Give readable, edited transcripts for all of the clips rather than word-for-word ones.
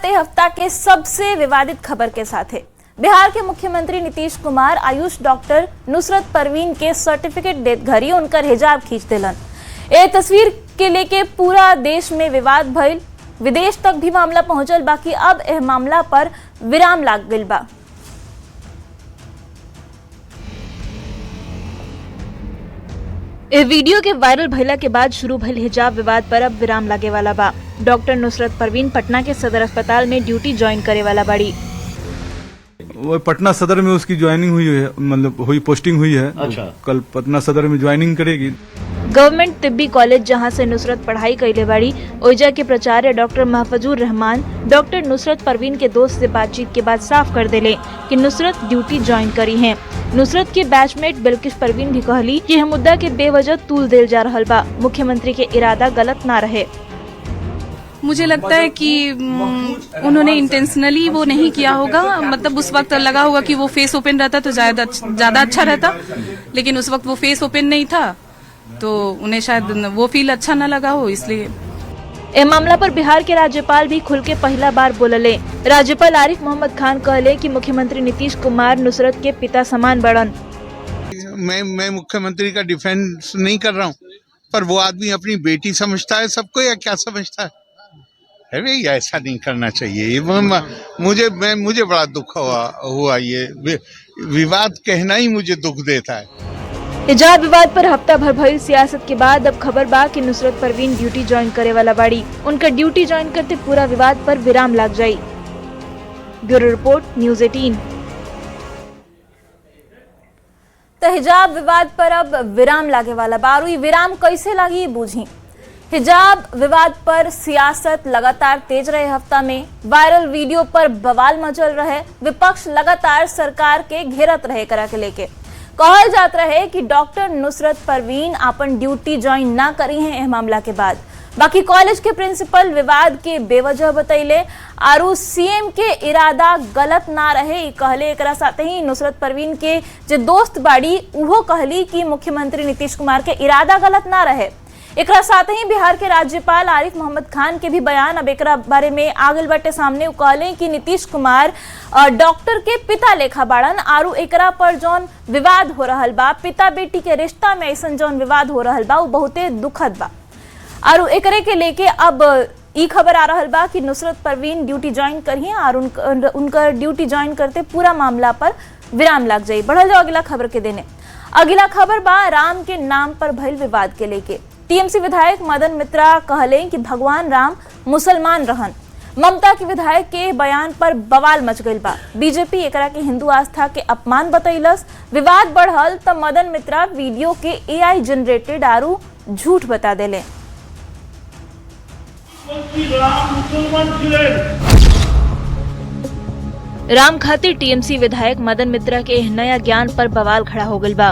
शुरुआत ए हफ्ता के सबसे विवादित खबर के साथ है। बिहार के मुख्यमंत्री नीतीश कुमार आयुष डॉक्टर नुसरत परवीन के सर्टिफिकेट देत घरी उनकर हिजाब खींच दिलन। ए तस्वीर के लेके पूरा देश में विवाद भइल, विदेश तक भी मामला पहुंचल। बाकी अब एह मामला पर विराम लाग गइल बा। इस वीडियो के वायरल भइला के बाद शुरू भइल हिजाब विवाद पर अब विराम लागे वाला बा। डॉक्टर नुसरत परवीन पटना के सदर अस्पताल में ड्यूटी ज्वाइन करे वाला बड़ी। वो पटना सदर में उसकी ज्वाइनिंग हुई है, मतलब पोस्टिंग हुई है। अच्छा। कल पटना सदर में ज्वाइनिंग करेगी। गवर्नमेंट तिब्बी कॉलेज जहां से नुसरत पढ़ाई कैले बाड़ी, ओइजा के प्राचार्य डॉक्टर महफूजुर रहमान डॉक्टर नुसरत परवीन के दोस्त से बातचीत के बाद साफ कर देले कि नुसरत ड्यूटी ज्वाइन करी है। नुसरत के बैचमेट बिल्किस परवीन भी कहली कि यह मुद्दा के बेवजह तूल देल जा रहल बा, मुख्यमंत्री के इरादा गलत ना रहे। मुझे लगता है कि उन्होंने इंटेंशनली वो नहीं किया होगा। मतलब उस वक्त लगा होगा कि वो फेस ओपन रहता तो ज्यादा अच्छा रहता, लेकिन उस वक्त वो फेस ओपन नहीं था तो उन्हें शायद वो फील अच्छा न लगा हो, इसलिए। ए मामला पर बिहार के राज्यपाल भी खुल के पहला बार बोलले। राज्यपाल आरिफ मोहम्मद खान कहले कि मुख्यमंत्री नीतीश कुमार नुसरत के पिता समान बड़न। मैं मुख्यमंत्री का डिफेंस नहीं कर रहा हूँ, पर वो आदमी अपनी बेटी समझता है सबको या क्या समझता है भाई, ऐसा नहीं करना चाहिए। मुझे बड़ा दुख हुआ ये विवाद कहना ही मुझे दुख देता है। हिजाब विवाद पर हफ्ता भर भइल सियासत के बाद अब खबर बा कि नुसरत परवीन ड्यूटी ज्वाइन करे वाला बाड़ी। उनका ड्यूटी ज्वाइन करते पूरा विवाद पर विराम लग जाई। Bureau report, news 18। तो हिजाब विवाद पर अब विराम लागे वाला बारू। विराम कैसे लागी बूझी। हिजाब विवाद पर सियासत लगातार तेज रहे। हफ्ता में वायरल वीडियो पर बवाल मचल रहे। विपक्ष लगातार सरकार के घेरत रहे करा के लेके। कहल जात रहे कि डॉक्टर नुसरत परवीन अपन ड्यूटी ज्वाइन ना करी है एह मामला के बाद। बाकी कॉलेज के प्रिंसिपल विवाद के बेवजह बतैले आरू सीएम के इरादा गलत ना रहे। कहले एकरा साथे ही नुसरत परवीन के जो दोस्त बाड़ी उहो कहली कि मुख्यमंत्री नीतीश कुमार के इरादा गलत ना रहे। एकरा साथ ही बिहार के राज्यपाल आरिफ मोहम्मद खान के भी बयान अब एकरा बारे में आगल बाटे सामने। वो कहले कि नीतीश कुमार डॉक्टर के पिता लेखा बाड़न आरू एकरा पर जौन विवाद हो रहल बा, पिता बेटी के रिश्ता में ऐसा जौन विवाद हो रहल बा, वो बहुते दुखद बा। आरू एकरे के लेके अब ई खबर आ रहल बा कि नुसरत परवीन ड्यूटी ज्वाइन करी और उनका ड्यूटी ज्वाइन करते पूरा मामला पर विराम लग जाये। बढ़ल जाओ अगला खबर के देने। अगला खबर बा राम के नाम पर भइल विवाद के लेके। टीएमसी विधायक मदन मित्रा कहले कि भगवान राम मुसलमान रहन। ममता के विधायक के बयान पर बवाल मच गइल बा। बीजेपी एकरा के हिंदू आस्था के अपमान बतैलस। विवाद बढ़ल तब मदन मित्रा वीडियो के एआई जनरेटेड आरू झूठ बता देले। राम खातिर टीएमसी विधायक मदन मित्रा के नया ज्ञान पर बवाल खड़ा हो गइल बा।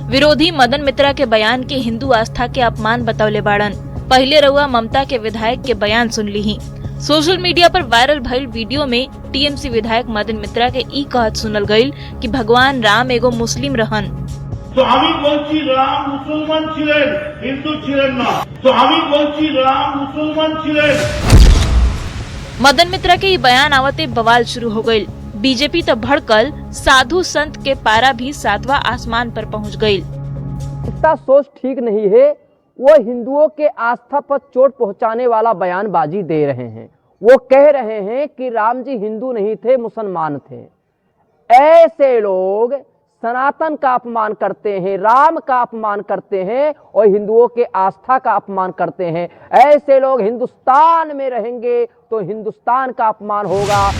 विरोधी मदन मित्रा के बयान के हिंदू आस्था के अपमान बतौले बाड़न। पहले रउआ ममता के विधायक के बयान सुन ली। सोशल मीडिया पर वायरल भइल वीडियो में टीएमसी विधायक मदन मित्रा के ई कहत सुनल गइल कि भगवान राम एगो मुस्लिम रहन। तो हमी बोलছি राम मुसलमान ছিলেন, हिंदू ছিলেন ना। तो हमी बोलছি राम मुसलमान ছিলেন। मदन मित्रा के ई बयान आवते बवाल शुरू हो गइल। बीजेपी तो भड़कल, साधु संत के पारा भी सातवां आसमान पर पहुंच गई। इतना सोच ठीक नहीं है। वो हिंदुओं के आस्था पर चोट पहुंचाने वाला बयानबाजी दे रहे हैं। वो कह रहे हैं कि राम जी हिंदू नहीं थे, मुसलमान थे। ऐसे लोग सनातन का अपमान करते हैं, राम का अपमान करते हैं और हिंदुओं के आस्था का अपमान करते हैं। ऐसे लोग हिंदुस्तान में रहेंगे तो हिंदुस्तान का अपमान होगा।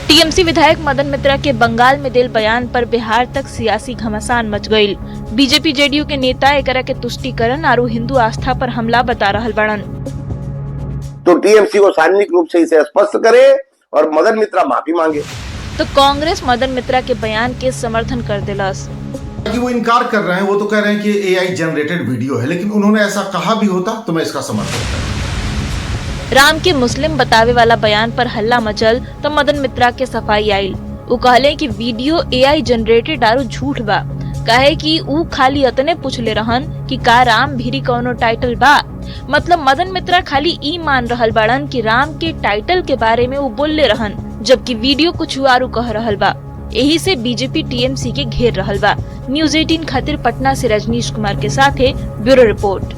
टीएमसी विधायक मदन मित्रा के बंगाल में दिल बयान पर बिहार तक सियासी घमासान मच गई। बीजेपी जेडीयू के नेता एकरा के तुष्टिकरण और हिंदू आस्था पर हमला बता रहल बड़न। तो टीएमसी को सार्वजनिक रूप से इसे स्पष्ट करे और मदन मित्रा माफी मांगे। तो कांग्रेस मदन मित्रा के बयान के समर्थन कर दिलस। वो इनकार कर रहे हैं, वो तो कह रहे हैं कि एआई जनरेटेड वीडियो है, लेकिन उन्होंने ऐसा कहा भी होता तो मैं इसका समर्थन करता। राम के मुस्लिम बतावे वाला बयान पर हल्ला मचल तो मदन मित्रा के सफाई आयल। वो कहले कि वीडियो एआई जनरेटेड आरू झूठ बा। कहे कि ऊ खाली अतने पूछले रहन कि का राम भीरी कौनो टाइटल बा। मतलब मदन मित्रा खाली ई मान रहल बाड़न कि राम के टाइटल के बारे में वो बोलले रहन, जबकि वीडियो कुछ आरू कह रहल बा। यही से बीजेपी टीएमसी के घेर रहल बा। न्यूज 18 खातिर पटना से रजनीश कुमार के साथ है ब्यूरो रिपोर्ट।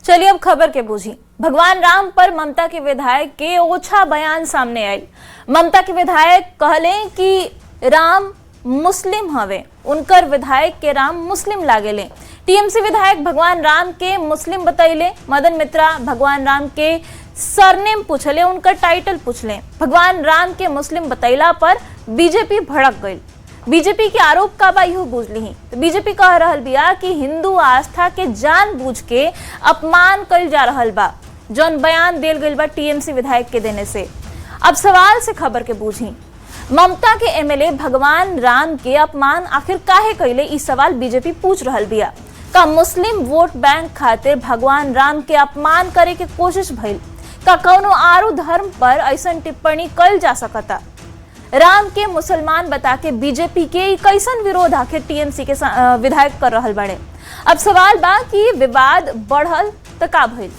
चलिए अब खबर के बूझी। भगवान राम पर ममता के विधायक के ओछा बयान सामने आई। ममता के विधायक कहले कि राम मुस्लिम हवे, उनकर विधायक के राम मुस्लिम लागेले। टीएमसी विधायक भगवान राम के मुस्लिम बतैले। मदन मित्रा भगवान राम के सरनेम पूछले, उनका टाइटल पूछले। भगवान राम के मुस्लिम बतैला पर बीजेपी भड़क गई। बीजेपी के आरोप का बा इहो बुझ ली। तो बीजेपी कह रहल बिया कि हिंदू आस्था के जानबूझ के अपमान कइल जा रहल बा, जौन बयान देल गइल बा टीएमसी विधायक के देने से। अब सवाल से खबर के बूझी। ममता के एमएलए भगवान राम के अपमान आखिर काहे कइले, ई सवाल बीजेपी पूछ रहल बिया। का मुस्लिम वोट बैंक खातिर भगवान राम के अपमान करे के कोशिश भइल? का कौनो आरू धर्म पर ऐसन टिप्पणी कइल जा सकता? राम के मुसलमान बता के बीजेपी के कैसन विरोध आखिर टीएमसी के विधायक कर रहल बड़े? अब सवाल बा कि विवाद बढ़ल तो का भइल?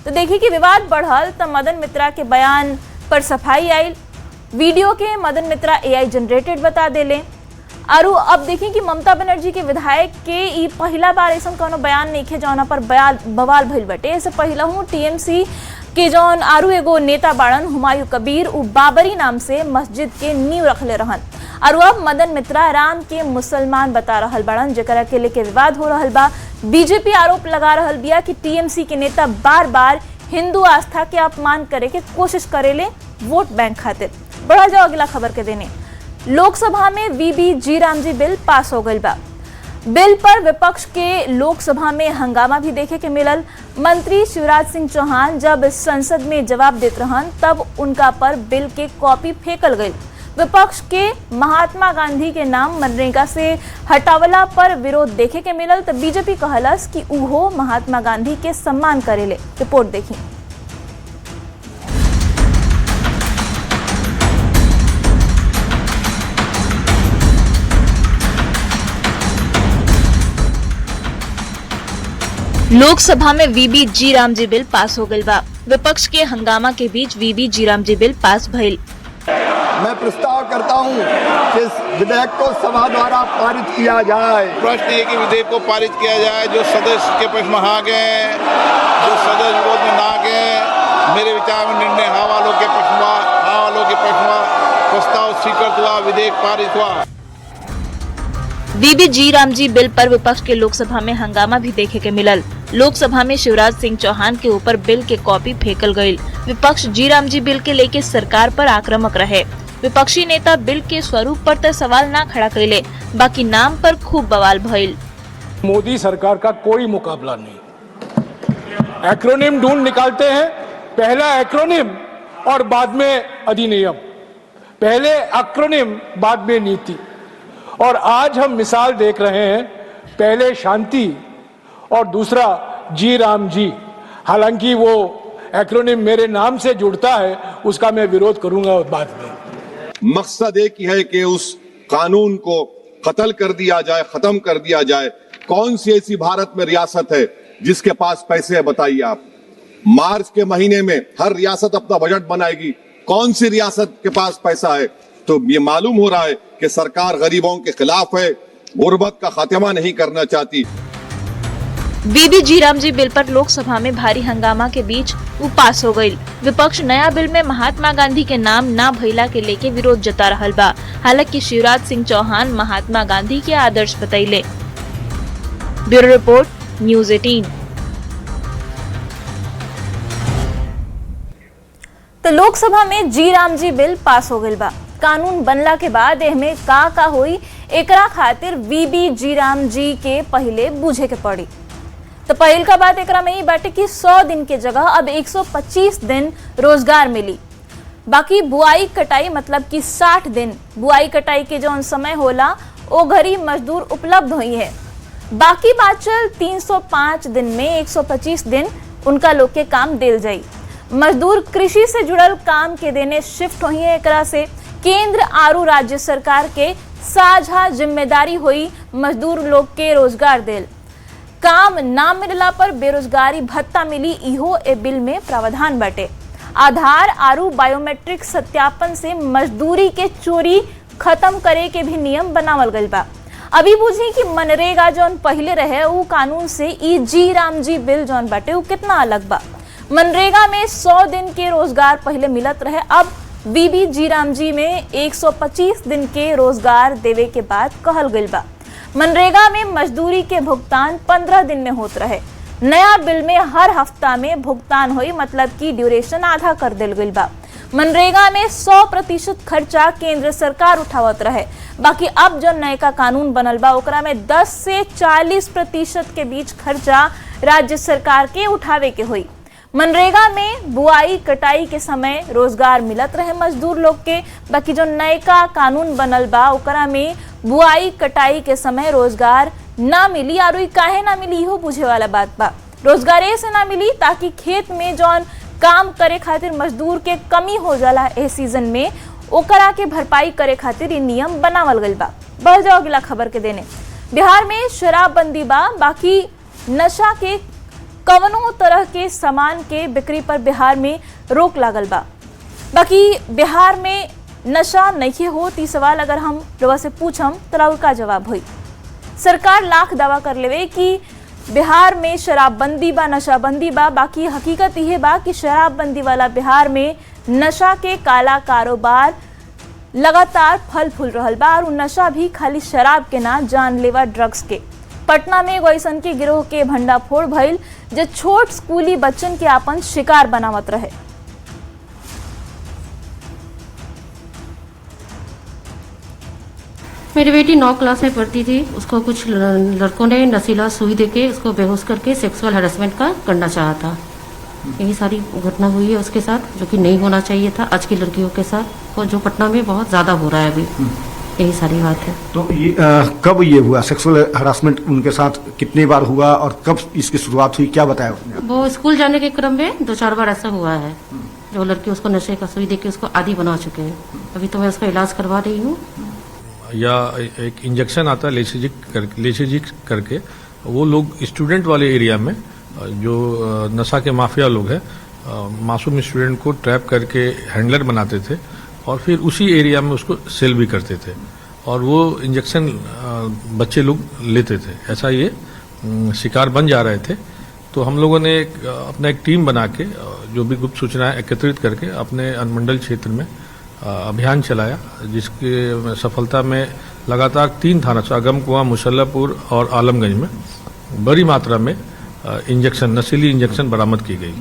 तो देखिए कि विवाद बढ़ल तो मदन मित्रा के बयान पर सफाई आई। वीडियो के मदन मित्रा एआई जनरेटेड बता देले। और अब देखिए कि ममता बनर्जी के विधायक के ई पहला बार ऐसा कोनो बयान नहीं खे जौना पर बवाल भइल बटे। इससे पहला हूँ टीएमसी के जौन आरू एगो नेता बाड़न हुमायूं कबीर उ बाबरी नाम से मस्जिद के नींव रखले रहन। और अब मदन मित्रा राम के मुसलमान बता रहल बाड़न, जेकरा के लेके विवाद हो रहल बा। बीजेपी आरोप लगा रहल बिया कि टीएमसी के नेता बार बार हिंदू आस्था के अपमान करे के कोशिश करेले वोट बैंक खातिर। बढ़ा जाओ अगला खबर के देने। लोकसभा में वीबी जी रामजी बिल पास हो गई बा। बिल पर विपक्ष के लोकसभा में हंगामा भी देखे के मिलल। मंत्री शिवराज सिंह चौहान जब संसद में जवाब देत रहन तब उनका पर बिल के कॉपी फेंकल गई। विपक्ष के महात्मा गांधी के नाम मनरेगा से हटावला पर विरोध देखे के मिलल। तो बीजेपी कहलस कि उहो महात्मा गांधी के सम्मान करेले। रिपोर्ट देखी। लोकसभा में वीबी जी रामजी बिल पास हो गई बा। विपक्ष के हंगामा के बीच वीबी जी रामजी बिल पास भइल। मैं प्रस्ताव करता हूं कि इस विधेयक को सभा द्वारा पारित किया जाए। प्रश्न ये कि विधेयक को पारित किया जाए। जो सदस्य के पक्ष में हाँ गए, जो सदस्य विरोध में ना गए, मेरे विचार में निर्णय हाँ वालों के पक्ष में प्रस्ताव स्वीकृत हुआ, विधेयक पारित हुआ। वीबी जी रामजी बिल पर विपक्ष के लोकसभा में हंगामा भी देखे के मिलल। लोकसभा में शिवराज सिंह चौहान के ऊपर बिल के कॉपी फेंकल गई। विपक्ष जी रामजी बिल के लेके सरकार पर आक्रामक रहे। विपक्षी नेता बिल के स्वरूप पर तो सवाल ना खड़ा कैले, बाकी नाम पर खूब बवाल भइल। मोदी सरकार का कोई मुकाबला नहीं। एक्रोनिम ढूंढ निकालते हैं, पहला एक्रोनिम और बाद में अधिनियम, पहले एक्रोनिम बाद में नीति। और आज हम मिसाल देख रहे हैं, पहले शांति और दूसरा जी राम जी। हालांकि वो एक्रोनिम मेरे नाम से जुड़ता है, उसका मैं विरोध करूंगा बाद में। मकसद एक ही है कि उस कानून को कत्ल कर दिया जाए, खत्म कर दिया जाए। कौन सी ऐसी भारत में रियासत है जिसके पास पैसे है, बताइए आप। मार्च के महीने में हर रियासत अपना बजट बनाएगी, कौन सी रियासत के पास पैसा है? तो ये मालूम हो रहा है कि सरकार गरीबों के खिलाफ है, गुर्बत का खात्मा नहीं करना चाहती। वीबी जी रामजी बिल पर लोकसभा में भारी हंगामा के बीच वो पास हो गई। विपक्ष नया बिल में महात्मा गांधी के नाम ना भइला के लेके विरोध जता रहल बा। हालांकि शिवराज सिंह चौहान महात्मा गांधी के आदर्श बतैले। Bureau report, news 18। तो लोकसभा में जी रामजी बिल पास हो गई बा। कानून बनला के बाद एहमे का होई, एकरा खातिर वीबी जी राम जी के पहले बूझे के पड़ी। तो पहल का बात एकरा में ही बाटे कि 100 दिन के जगह अब 125 दिन रोजगार मिली। बाकी बुआई कटाई मतलब कि 60 दिन बुआई कटाई के जो समय होला वो घरी मजदूर उपलब्ध हुई है। बाकी बाचल 305 दिन में 125 दिन उनका लोग के काम देल जाई। मजदूर कृषि से जुड़ल काम के देने शिफ्ट हुई है। एकरा से केंद्र आरू राज्य सरकार के साझा जिम्मेदारी हुई मजदूर लोग के रोजगार देल। काम ना मिलला पर बेरोजगारी भत्ता मिली, इहो ए बिल में प्रावधान बाटे। आधार आरू बायोमेट्रिक सत्यापन से मजदूरी के चोरी खत्म करे के भी नियम बनावल गइल बा। अभी बुझी कि मनरेगा जौन पहले रहे उ कानून से ई जी राम जी बिल जौन बाटे उ कितना अलग बा। मनरेगा में 100 दिन के रोजगार पहले मिलत रहे, अब बीबी जी राम जी में 125 दिन के रोजगार देवे के बाद कहल गइल बा। मनरेगा में मजदूरी के भुगतान 15 दिन में होत रहे। नया बिल में हर हफ्ता में भुगतान हुई, मतलब कि ड्यूरेशन आधा कर दिल गइल बा। मनरेगा में 100% खर्चा केंद्र सरकार उठावत रहे, बाकी अब जो नया कानून बनल बा ओकरा में 10 से 40% के बीच खर्चा राज्य सरकार के उठावे के हुई। मनरेगा में बुआई कटाई के समय रोजगार मिलत रहे मजदूर लोग के, बाकी जो नया कानून बनल बा ओकरा में बुआई कटाई के समय रोजगार ना मिली। और काहे ना मिली इहो बुझे वाला बात बा। रोजगार ऐसे ना मिली ताकि खेत में जौन काम करे खातिर मजदूर के कमी हो जाला ए सीजन में, ओकरा के भरपाई करे खातिर ये नियम बनावल गइल बा। बढ़ जाओ अगला खबर के देने। बिहार में शराबबंदी बा, बाकी नशा के कवनो तरह के सामान के बिक्री पर बिहार में रोक लागल बा। बाकी बिहार में नशा नहीं होत, ई सवाल अगर हम लोगों से पूछम तो राउर का जवाब हुई। सरकार लाख दावा कर लेवे कि बिहार में शराबबंदी बा, नशाबंदी बा, बाकी हकीकत यह बा कि शराबबंदी वाला बिहार में नशा के काला कारोबार लगातार फल फूल रहल बा। और नशा भी खाली शराब के ना, जानलेवा ड्रग्स के। पटना में एगो अइसन के गिरोह के भंडाफोड़ भइल जो छोट स्कूली बच्चन के आपन शिकार बनावत रहे। मेरी बेटी 9 क्लास में पढ़ती थी, उसको कुछ लड़कों ने नशीला सुई देके उसको बेहोश करके सेक्सुअल हैरेसमेंट का करना चाहा था। यही सारी घटना हुई है उसके साथ, जो कि नहीं होना चाहिए था आज की लड़कियों के साथ, और जो पटना में बहुत ज्यादा हो रहा है अभी। यही सारी बात है। तो ये कब ये हुआ सेक्सुअल हरासमेंट उनके साथ, कितनी बार हुआ और कब इसकी शुरुआत हुई, क्या बताया उसने? वो स्कूल जाने के क्रम में 2-4 बार ऐसा हुआ है, जो लड़की उसको नशे का सुई देके उसको आदी बना चुके हैं। अभी तो मैं उसका इलाज करवा रही हूँ। या एक इंजेक्शन आता है लेसीजिक करके, वो लोग स्टूडेंट वाले एरिया में जो नशा के माफिया लोग हैं, मासूम स्टूडेंट को ट्रैप करके हैंडलर बनाते थे और फिर उसी एरिया में उसको सेल भी करते थे, और वो इंजेक्शन बच्चे लोग लेते थे। ऐसा ये शिकार बन जा रहे थे। तो हम लोगों ने अपना एक टीम बना के जो भी गुप्त सूचनाएं एकत्रित करके अपने अनुमंडल क्षेत्र में अभियान चलाया, जिसके सफलता में लगातार 3 थाना आगमकुआं, मुसल्लापुर और आलमगंज में बड़ी मात्रा में नशीली इंजेक्शन बरामद की गई।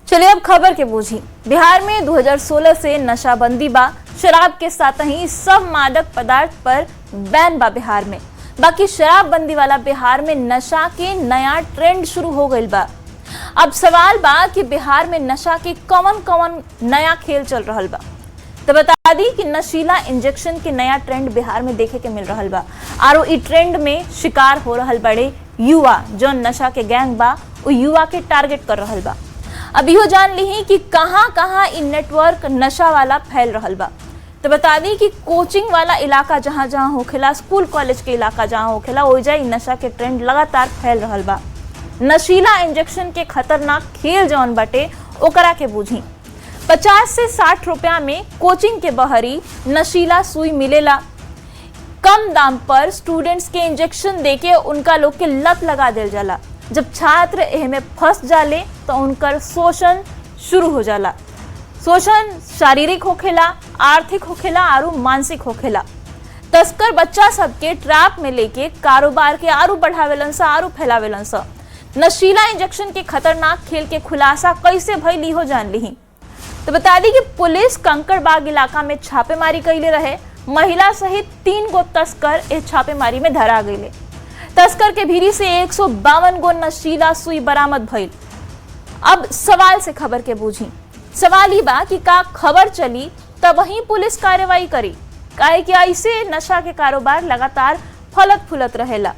चलिए अब खबर के बूझी। बिहार में 2016 से नशाबंदी बा, शराब के साथ ही सब मादक पदार्थ पर बैन बा बिहार में। बाकी शराबबंदी वाला बिहार में नशा के नया ट्रेंड शुरू हो गइल बा। अब सवाल बा कि बिहार में नशा के कौन नया खेल चल रहल बा। तो बता दी कि नशीला इंजेक्शन के नया ट्रेंड बिहार में देखे के मिल रहल बा, और ई ट्रेंड में शिकार हो रहल बड़े युवा। जो नशा के गैंग बा वो युवा के टारगेट कर रहल बा। अब इहो जान ली कि कहाँ कहाँ इ नेटवर्क नशा वाला फैल रहल बा। तो बता दी कि कोचिंग वाला इलाका जहाँ जहाँ होखेला, स्कूल कॉलेज के इलाका जहाँ होखेला, ओइजा नशा के ट्रेंड लगातार फैल रहल बा। नशीला इंजेक्शन के खतरनाक खेल जौन बाटे ओकरा के बूझी। 50 से 60 रुपया में कोचिंग के बहरी नशीला सुई मिलेला। कम दाम पर स्टूडेंट्स के इंजेक्शन देके उनका लोग के लत लगा दिल जाला। जब छात्र एह में फंस जाले तो उनकर शोषण शुरू हो जाला। शोषण शारीरिक होखेला, आर्थिक होखेला और मानसिक होखेला। तस्कर बच्चा सबके ट्रैप में लेके कारोबार के आरू बढ़ावेलन सा, आरू फैलावेलन सा। नशीला इंजेक्शन के खतरनाक खेल के खुलासा कैसे भइली हो जान ली। तो बता दी कि पुलिस कंकड़बाग इलाका में छापेमारी कैले रहे। महिला सहित 3 गो तस्कर इस छापेमारी में धरा गए। तस्कर के भीरी से 152 गो नशीला सुई बरामद भइल। अब सवाल से खबर के बूझी। सवाल ही बा कि का खबर चली तब वही पुलिस कार्रवाई करी, काहे कि ऐसे नशा के कारोबार लगातार फलत फुलत रहेला।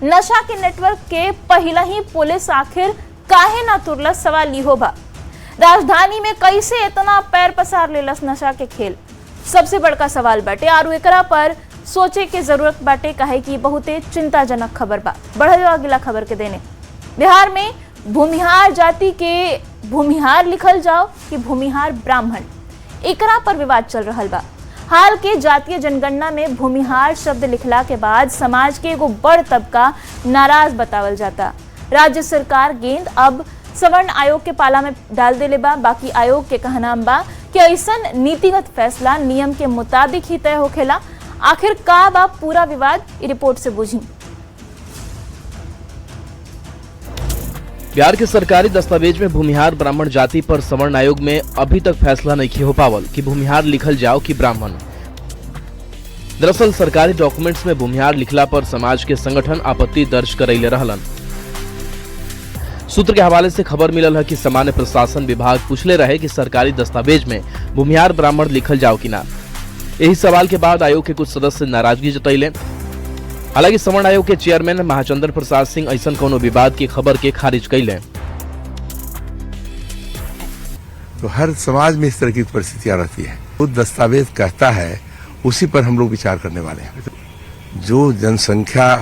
नशा के नेटवर्क के पहला ही पुलिस आखिर काहे ना तुरला, सवाल इहो बा। राजधानी में कैसे इतना पैर पसार लेलस नशा के खेल, सबसे बड़का सवाल बाटे। और एकरा पर सोचे के जरूरत बाटे, काहे कि बहुते चिंताजनक खबर बा। बढ़ल जाओ अगला खबर के देने। बिहार में भूमिहार जाति के भूमिहार लिखल जाओ कि भूमिहार ब्राह्मण, एकरा पर विवाद चल रहा बा। हाल के जातीय जनगणना में भूमिहार शब्द लिखला के बाद समाज के एगो बड़ तबका नाराज बतावल जाता। राज्य सरकार गेंद अब सवर्ण आयोग के पाला में डाल देले बा। बाकी आयोग के कहना बा कि ऐसन नीतिगत फैसला नियम के मुताबिक ही तय होखेला। आखिर का बा पूरा विवाद, रिपोर्ट से बुझी। बिहार के सरकारी दस्तावेज में भूमिहार ब्राह्मण जाति पर सवर्ण आयोग में अभी तक फैसला नहीं हो पावल कि भूमिहार लिखल जाओ कि ब्राह्मण। दरअसल सरकारी डॉक्यूमेंट्स में भूमिहार लिखला पर समाज के संगठन आपत्ति दर्ज करैले रहलन। सूत्र के हवाले से खबर मिलल है कि सामान्य प्रशासन विभाग पूछले रहे कि सरकारी दस्तावेज में भूमिहार ब्राह्मण लिखल जाओ कि ना। यही सवाल के बाद आयोग के कुछ सदस्य नाराजगी जतैले। हालांकि सवर्ण आयोग के चेयरमैन महाचंद्र प्रसाद सिंह ऐसन कोनो विवाद की खबर के खारिज कैले। तो हर समाज में इस तरह की परिस्थितियां रहती है। वो दस्तावेज कहता है उसी पर हम लोग विचार करने वाले हैं। जो जनसंख्या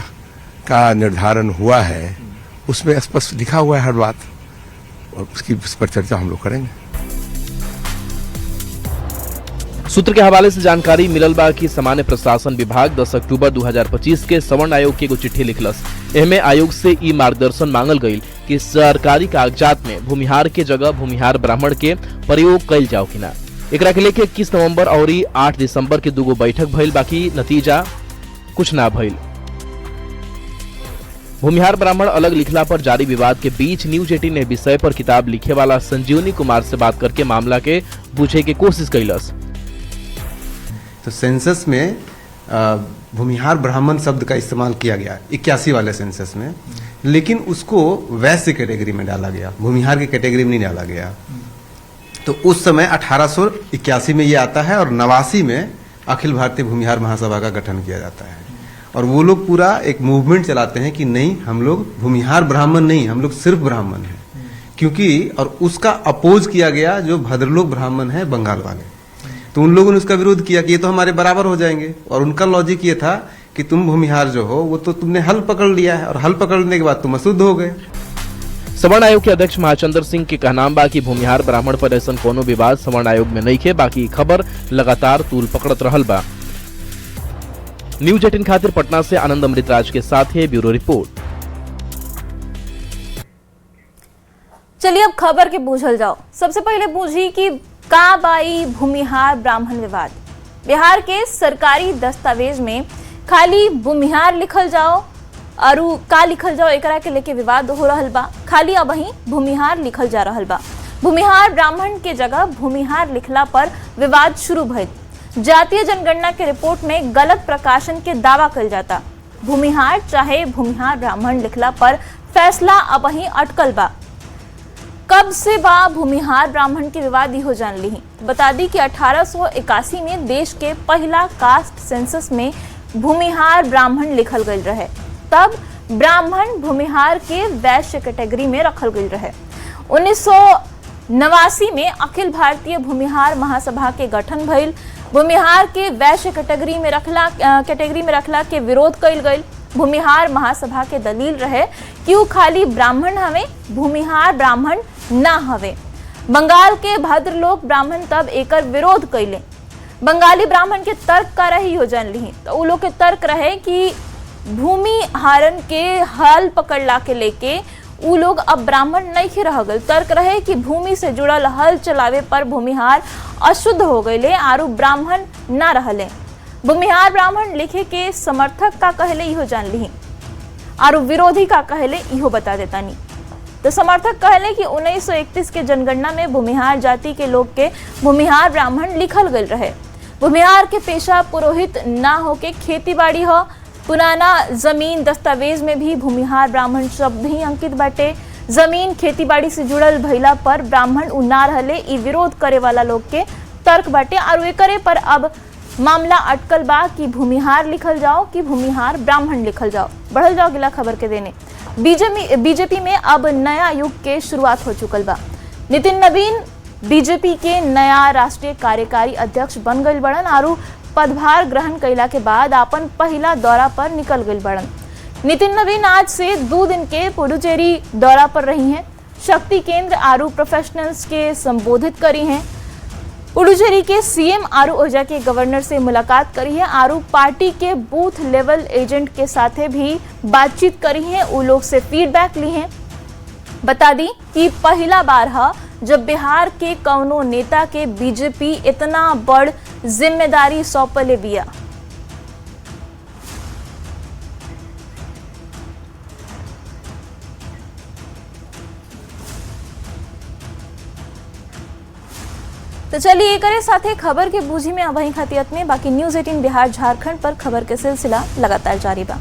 का निर्धारण हुआ है उसमें स्पष्ट लिखा हुआ है हर बात, और उस पर चर्चा हम लोग करेंगे। सूत्र के हवाले से जानकारी मिलल बा कि सामान्य प्रशासन विभाग 10 अक्टूबर 2025 के सवर्ण आयोग के एगो चिट्ठी लिखलस। एहमे आयोग से ई मार्गदर्शन मांगल गई कि सरकारी कागजात में भूमिहार के जगह भूमिहार ब्राह्मण के प्रयोग कैल जाओ कि ना। एकरा के लेके 21 नवंबर और 8 दिसंबर के दूगो बैठक भइल, बाकी नतीजा कुछ ना भइल। भूमिहार ब्राह्मण अलग लिखला पर जारी विवाद के बीच न्यूज 18 ने विषय पर किताब लिखे वाला संजीवनी कुमार से बात करके मामला के बूझे के कोशिश कैलस। तो सेंसस में भूमिहार ब्राह्मण शब्द का इस्तेमाल किया गया 81 वाले सेंसस में, लेकिन उसको वैश्य कैटेगरी में डाला गया, भूमिहार की कैटेगरी में नहीं डाला गया। तो उस समय 1881 में ये आता है और 89 में अखिल भारतीय भूमिहार महासभा का गठन किया जाता है। और वो लोग पूरा एक मूवमेंट चलाते हैं कि नहीं, हम लोग भूमिहार ब्राह्मण नहीं, हम लोग सिर्फ ब्राह्मण हैं। क्योंकि और उसका अपोज किया गया जो भद्रलोक ब्राह्मण है बंगाल वाले, तो उन लोगों ने उसका विरोध किया कि ये तो हमारे बराबर हो जाएंगे। और उनका लॉजिक ये था कि तुम भूमिहार जो हो वो तो तुमने हल पकड़ लिया है, और हल पकड़ने के बाद तुम अशुद्ध हो गए। सवर्ण आयोग के अध्यक्ष महाचंद्र सिंह के कहना बा कि भूमिहार ब्राह्मण पर ऐसा कोनो विवाद सवर्ण आयोग में नहीं है। बाकी खबर लगातार तूल पकड़त रहल बा। न्यूज 18 खातिर पटना से आनंद अमृतराज के साथ है ब्यूरो रिपोर्ट। चलिए अब खबर के बूझल जाओ। सबसे पहले बूझी कि का बाई भूमिहार ब्राह्मण विवाद। बिहार के सरकारी दस्तावेज में खाली भूमिहार लिखल जाओ और का लिखल जाओ एकरा के लेके विवाद हो रहल बा। खाली अब ही भूमिहार लिखल जा रहल बा। भूमिहार ब्राह्मण के जगह भूमिहार लिखला पर विवाद शुरू भइल। जातीय जनगणना के रिपोर्ट में गलत प्रकाशन के दावा कल जाता। भूमिहार चाहे भूमिहार ब्राह्मण लिखला पर फैसला अब ही अटकल बा। कब से बा भूमिहार ब्राह्मण के विवाद हो जान ली। बता दी कि 1881 में देश के पहला कास्ट सेंसस में भूमिहार ब्राह्मण लिखल गई रहे। तब ब्राह्मण भूमिहार के वैश्य कैटेगरी में रखल गई रहे। 1989 में अखिल भारतीय भूमिहार महासभा के गठन भइल। भूमिहार के वैश्य कैटेगरी में रखला के विरोध कइल गई। भूमिहार महासभा के दलील रहे कि वो खाली ब्राह्मण हवे, भूमिहार ब्राह्मण ना हवे। बंगाल के भद्रलोक ब्राह्मण तब एकर विरोध कैले। बंगाली ब्राह्मण के तर्क का रही हो जान ली। तो उ लोग के तर्क रहे कि भूमिहारन के हल पकड़ला के लेके उ लोग अब ब्राह्मण नहीं रह गए। तर्क रहे कि भूमि से जुड़ल हल चलावे पर भूमिहार अशुद्ध हो गए और ब्राह्मण ना रहले। भूमिहार ब्राह्मण लिखे के समर्थक का कहले इहो जान ली और विरोधी का कहले इहो बता देता नहीं। तो समर्थक कहले कि 1931 के जनगणना में भूमिहार जाति के लोग के भूमिहार ब्राह्मण लिखल गए रहे। भूमिहार के पेशा पुरोहित ना होके खेती बाड़ी हो। पुराना जमीन दस्तावेज में भी भूमिहार ब्राह्मण शब्द ही अंकित बाटे। जमीन खेती बाड़ी से जुड़ल भइला पर ब्राह्मण उ ना रहले, ई विरोध करे वाला लोग के तर्क बाटे। और एकरे पर अब मामला अटकल बा कि भूमिहार लिखल जाओ कि भूमिहार ब्राह्मण लिखल जाओ। बढ़ल जाओ गिला खबर के देने। बीजेपी में अब नया युग के शुरुआत हो चुकल बा। नितिन नवीन बीजेपी के नया राष्ट्रीय कार्यकारी अध्यक्ष बन गई बड़न आरू पदभार ग्रहण कैला के बाद अपन पहला दौरा पर निकल गई बड़न। नितिन नवीन आज से 2 दिन के पुडुचेरी दौरा पर रही हैं। शक्ति केंद्र आरू प्रोफेशनल्स के संबोधित करी हैं। पुडुचेरी के सीएम आरू ओजा के गवर्नर से मुलाकात करी है आरू पार्टी के बूथ लेवल एजेंट के साथे भी बातचीत करी है। वो लोग से फीडबैक ली है। बता दी कि पहला बार है जब बिहार के कौनो नेता के बीजेपी इतना बड़ जिम्मेदारी सौंपले बिया। तो चलिए एक साथे खबर के बूझी में अवहीं खातियत में बाकी न्यूज़ 18 बिहार झारखंड पर खबर के सिलसिला लगातार जारी बा।